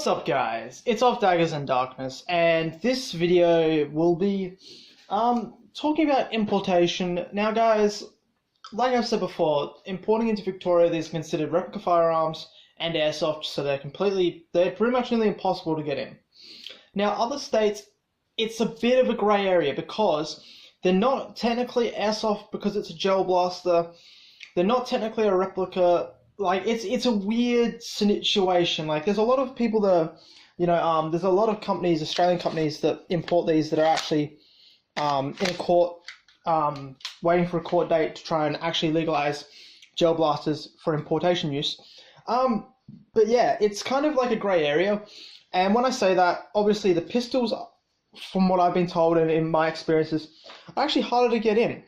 What's up, guys? It's Off Daggers and Darkness, and this video will be talking about importation. Now, guys, like I've said before, importing into Victoria, these are considered replica firearms and airsoft, so they're pretty much nearly impossible to get in. Now, other states, it's a bit of a grey area because they're not technically airsoft because it's a gel blaster. They're not technically a replica. Like, it's a weird situation. Like, there's a lot of people that, there's a lot of companies, Australian companies, that import these that are actually in a court, waiting for a court date to try and actually legalize gel blasters for importation use. But yeah, it's kind of like a grey area. And when I say that, obviously the pistols, from what I've been told and in my experiences, are actually harder to get in.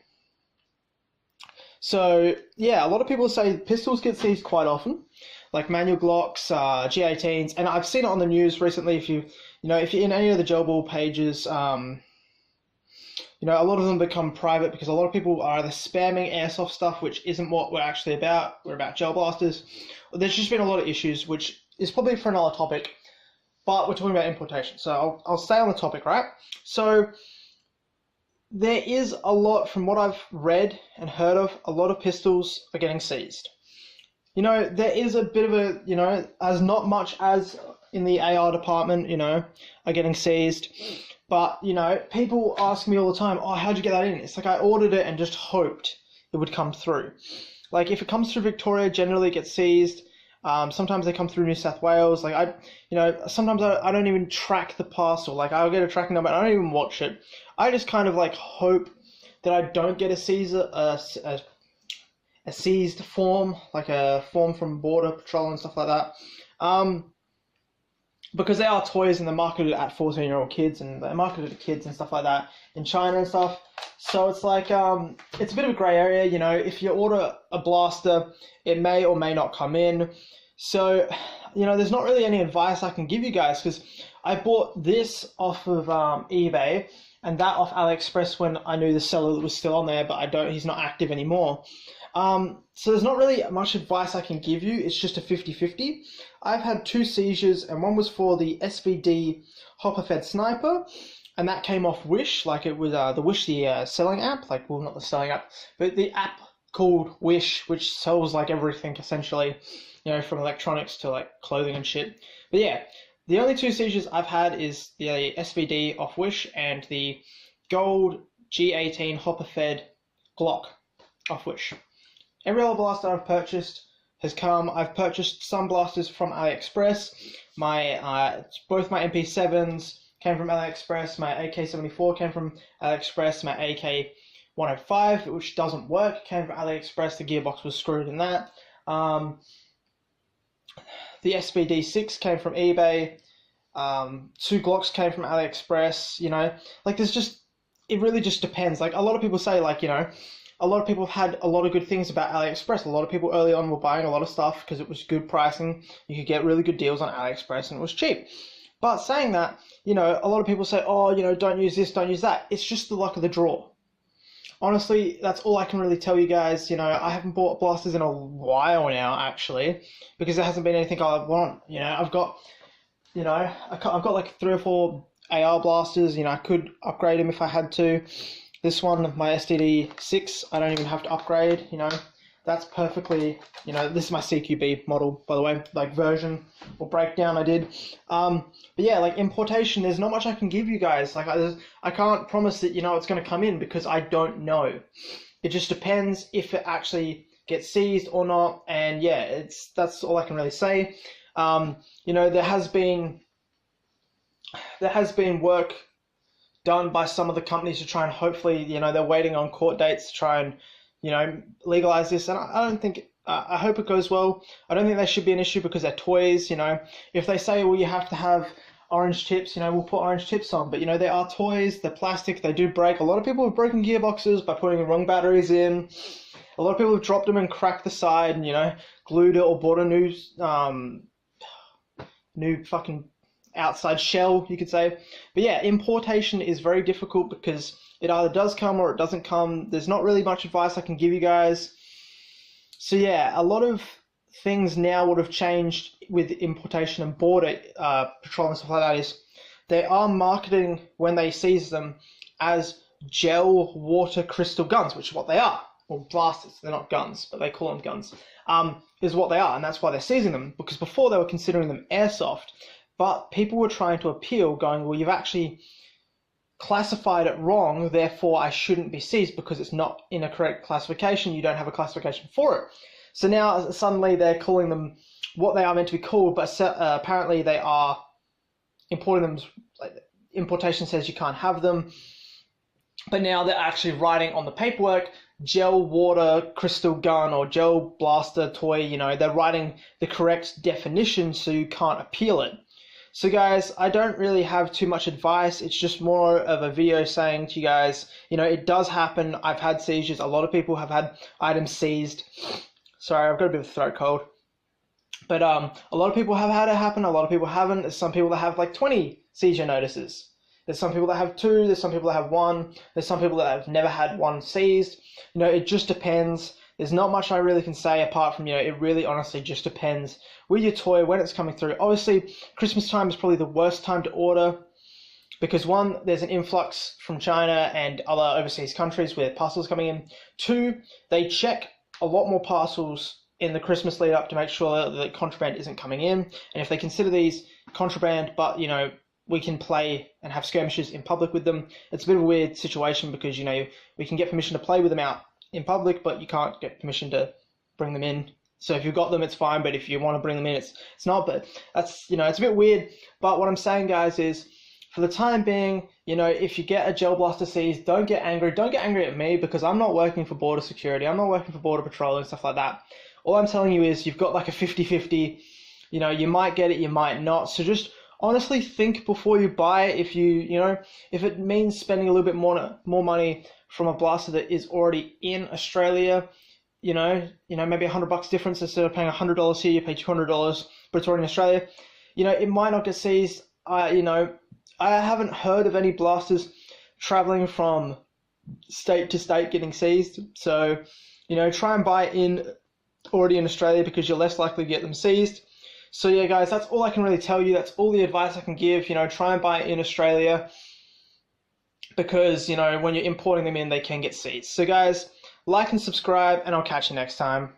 So yeah, a lot of people say pistols get seized quite often, like manual Glocks, G18s, and I've seen it on the news recently. If you're in any of the gel ball pages, a lot of them become private because a lot of people are either spamming airsoft stuff, which isn't what we're actually about. We're about gel blasters. There's just been a lot of issues, which is probably for another topic, but we're talking about importation. So I'll stay on the topic, right? So there is a lot, from what I've read and heard of, a lot of pistols are getting seized. There is a bit of a, as not much as in the AR department, are getting seized. But, people ask me all the time, oh, how'd you get that in? It's like I ordered it and just hoped it would come through. Like, if it comes through Victoria, generally it gets seized. Sometimes they come through New South Wales. Like, sometimes I don't even track the parcel. Like, I'll get a tracking number and I don't even watch it. I just kind of like hope that I don't get a seized form, like a form from Border Patrol and stuff like that. Because they are toys and they're marketed at 14-year-old kids and they're marketed to kids and stuff like that in China and stuff. So it's like, it's a bit of a grey area. If you order a blaster, it may or may not come in. So, there's not really any advice I can give you guys because I bought this off of eBay and that off AliExpress when I knew the seller was still on there, but he's not active anymore. So there's not really much advice I can give you. It's just a 50-50. I've had 2 seizures, and one was for the SVD hopper-fed sniper, and that came off Wish, like it was the Wish, the selling app, well, not the selling app, but the app called Wish, which sells like everything essentially, from electronics to like clothing and shit. But yeah, the only 2 seizures I've had is the SVD off Wish and the gold G18 hopper-fed Glock off Wish. Every other blaster I've purchased has come. I've purchased some blasters from AliExpress. Both my MP7s came from AliExpress. My AK-74 came from AliExpress. My AK-105, which doesn't work, came from AliExpress. The gearbox was screwed in that. The SVD6 came from eBay. 2 Glocks came from AliExpress. It really just depends. Like, a lot of people say, a lot of people have had a lot of good things about AliExpress. A lot of people early on were buying a lot of stuff because it was good pricing. You could get really good deals on AliExpress and it was cheap. But saying that, a lot of people say, oh, don't use this, don't use that. It's just the luck of the draw. Honestly, that's all I can really tell you guys. I haven't bought blasters in a while now, actually, because there hasn't been anything I want. I've got like 3 or 4 AR blasters. I could upgrade them if I had to. This one, my STD6, I don't even have to upgrade, That's perfectly, this is my CQB model, by the way, like version or breakdown I did. But yeah, like importation, there's not much I can give you guys. Like, I can't promise that, it's going to come in because I don't know. It just depends if it actually gets seized or not. And yeah, that's all I can really say. There has been work done by some of the companies to try and hopefully, they're waiting on court dates to try and, legalize this. And I don't think, I hope it goes well. I don't think that should be an issue because they're toys, If they say, well, you have to have orange tips, we'll put orange tips on. But, they are toys, they're plastic, they do break. A lot of people have broken gearboxes by putting the wrong batteries in. A lot of people have dropped them and cracked the side and, glued it or bought a new fucking outside shell, you could say. But yeah, importation is very difficult because it either does come or it doesn't come. There's not really much advice I can give you guys. So yeah, a lot of things now would have changed with importation and border patrol and stuff like that is they are marketing when they seize them as gel water crystal guns, which is what they are. Well, blasters, they're not guns, but they call them guns, is what they are, and that's why they're seizing them, because before they were considering them airsoft, but people were trying to appeal, going, well, you've actually classified it wrong, therefore I shouldn't be seized because it's not in a correct classification, you don't have a classification for it. So now suddenly they're calling them what they are meant to be called, but apparently they are importing them, like importation says you can't have them, but now they're actually writing on the paperwork gel water crystal gun or gel blaster toy, you know, they're writing the correct definition so you can't appeal it. So guys, I don't really have too much advice. It's just more of a video saying to you guys, you know, it does happen. I've had seizures. A lot of people have had items seized. Sorry, I've got a bit of a throat cold. But a lot of people have had it happen. A lot of people haven't. There's some people that have like 20 seizure notices. There's some people that have 2. There's some people that have 1. There's some people that have never had 1 seized. You know, it just depends. There's not much I really can say apart from, you know, it really honestly just depends with your toy when it's coming through. Obviously, Christmas time is probably the worst time to order because 1, there's an influx from China and other overseas countries with parcels coming in. 2, they check a lot more parcels in the Christmas lead up to make sure that contraband isn't coming in. And if they consider these contraband, but, you know, we can play and have skirmishes in public with them, it's a bit of a weird situation because, you know, we can get permission to play with them out in public, but you can't get permission to bring them in. So if you've got them, it's fine, but if you want to bring them in, it's not. But that's, you know, it's a bit weird. But what I'm saying, guys, is for the time being, you know, if you get a gel blaster seized, don't get angry. Don't get angry at me because I'm not working for border security. I'm not working for border patrol and stuff like that. All I'm telling you is you've got like a 50-50. You know, you might get it, you might not. So just honestly think before you buy it. If you know, if it means spending a little bit more money from a blaster that is already in Australia, you know, maybe $100 difference instead of paying $100 here, you pay $200, but it's already in Australia. You know, it might not get seized. You know, I haven't heard of any blasters traveling from state to state getting seized. So, you know, try and buy in already in Australia because you're less likely to get them seized. So yeah, guys, that's all I can really tell you. That's all the advice I can give. You know, try and buy in Australia because, you know, when you're importing them in, they can get seized. So guys, like and subscribe, and I'll catch you next time.